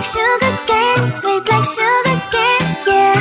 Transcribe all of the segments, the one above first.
sugar cane, sweet like sugar cane, yeah.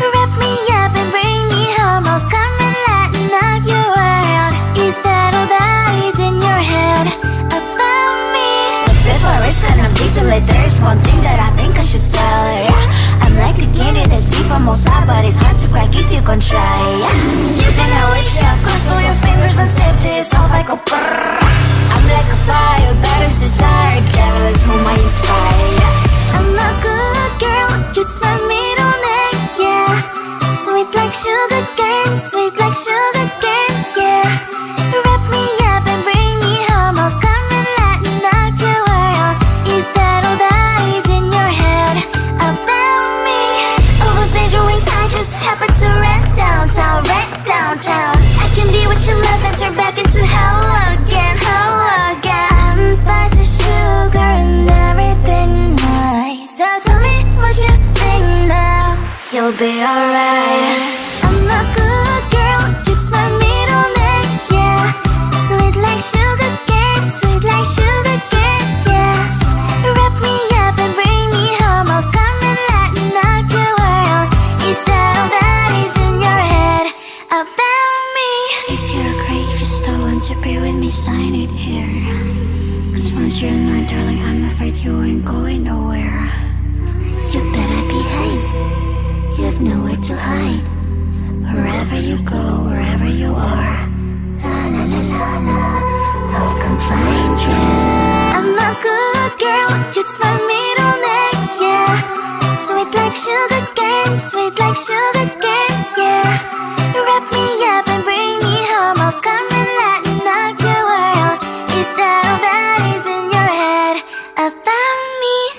Wrap me up and bring me home, I'll come and lighten up your world. Is that all that is in your head about me? But before it's gonna be too late, there's one thing that I think I should tell her, yeah. I'm like a candy that's sweet from outside, but it's hard to crack if you can try, yeah. You can always shove, cross all your fingers when safety is off, I go brrrr. I'm like a fire, baddest desire, devil is whom I inspire, yeah. I'm a good girl, it's my middle name, yeah. Sweet like sugar cane, sweet like sugar cane, yeah. Wrap me up and bring me home, I'll come and lighten up your world. Is that all that is in your head about me? Oh, those angel wings I just happen to rent downtown, I can be what you love and turn back into hell again, I'm spicy sugar and everything nice. So tell me what you think now, you'll be alright. I'm a good girl, it's my middle name, yeah. Sweet like sugar cane, sweet like sugar cane, yeah. Wrap me up and bring me home, I'll come and lighten up your world. Is that all that is in your head about me? If you agree, if you still want to be with me, sign it here. Cause once you're in my darling, I'm afraid you ain't going nowhere. You better behave, you have nowhere to hide. Wherever you go, wherever you are, la la la la la, I'll come find you. I'm a good girl, it's my middle name, yeah. Sweet like sugar cane, sweet like sugar cane, yeah. Wrap me up and bring me home, I'll come and lighten up your world. Is that all that is in your head about me?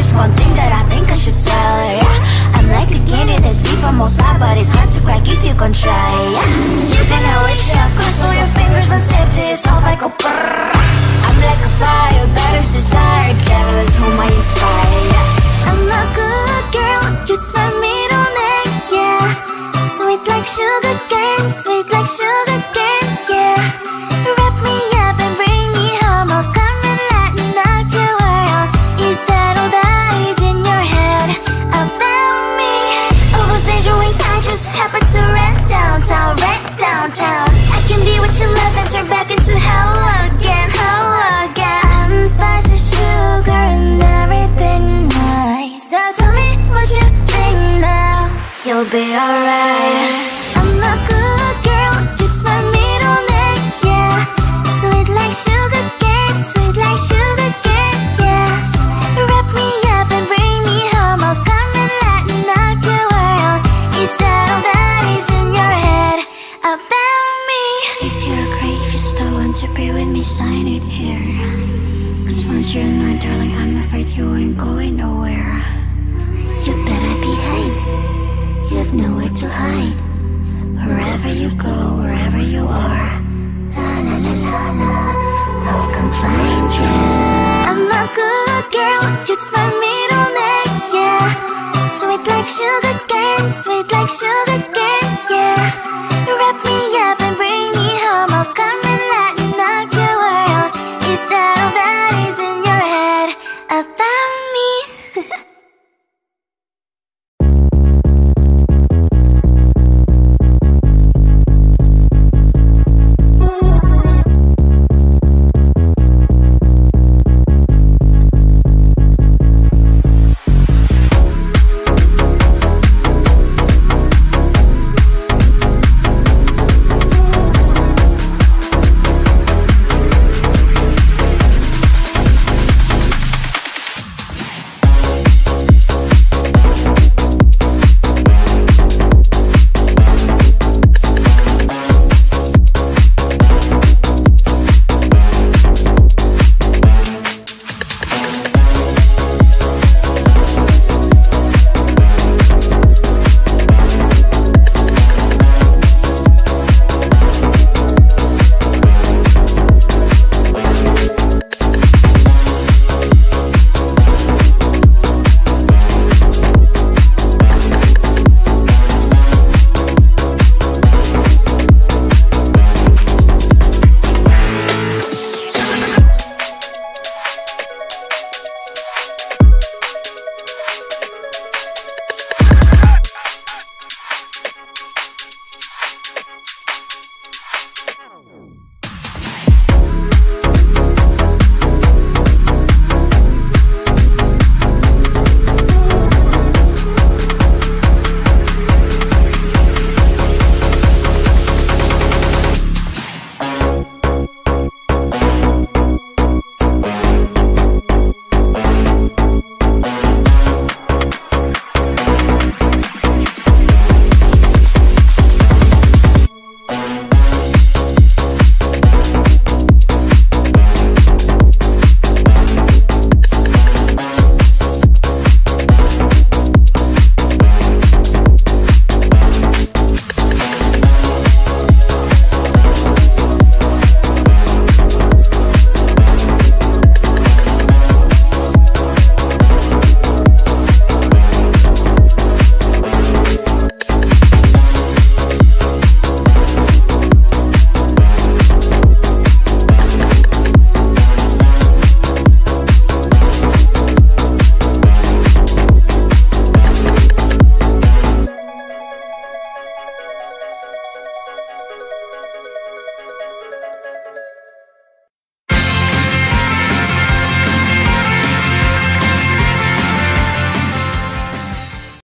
There's one thing that I think I should tell her, yeah. I'm like a candy that's deep from most high, but it's hard to crack if you can try, yeah. You can wish up, crystal your fingers when safety is off, I go brrrr. I'm like a fire, baddest desire, devil is whom I inspire, yeah. I'm a good girl, it's my middle name, yeah. Sweet like sugar cane, sweet like sugar cane, yeah. Wrap me up and bring me home, I'll come and lighten up your world. Is that all that is in your head about me? Oh, those angel wings I just happen to rent downtown, I can be what you love and turn back into hell again, I'm spicy sugar and everything nice. So tell me what you think now, you'll be alright. I'm a good girl, it's my middle name, yeah. Sweet like sugar cane, sweet like sugar cane, yeah. Wrap me up and bring me home, I'll come and lighten up your world. Is that all that is in your head about me? If you agree, if you still want to be with me, sign it here. Cause once you're in my darling, I'm afraid you ain't going nowhere. You better behave, you have nowhere to hide. Wherever you go, wherever you are, la la la la la, I'll come find you. I'm a good girl, it's my middle name, yeah. Sweet like sugar cane, sweet like sugar cane, yeah.